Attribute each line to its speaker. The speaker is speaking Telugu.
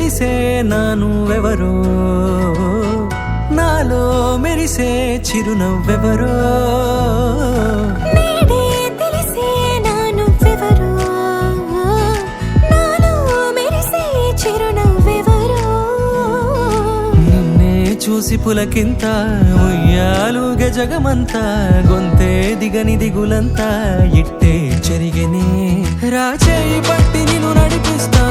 Speaker 1: తెలిసే నా నువ్వెవరో, నాలో మెరిసే చిరునవ్వెవరో.
Speaker 2: నేడే తెలిసే నా నువ్వెవరో, నాలో మెరిసే చిరునవ్వెవరో.
Speaker 1: నిన్నే చూసి పులకింత ఉయ్యాలుగ జగమంతా, గొంతే దిగని దిగులంతా ఇట్టే చెరిగెనే. రాచేయి పట్టి నిన్ను నడిపిస్తా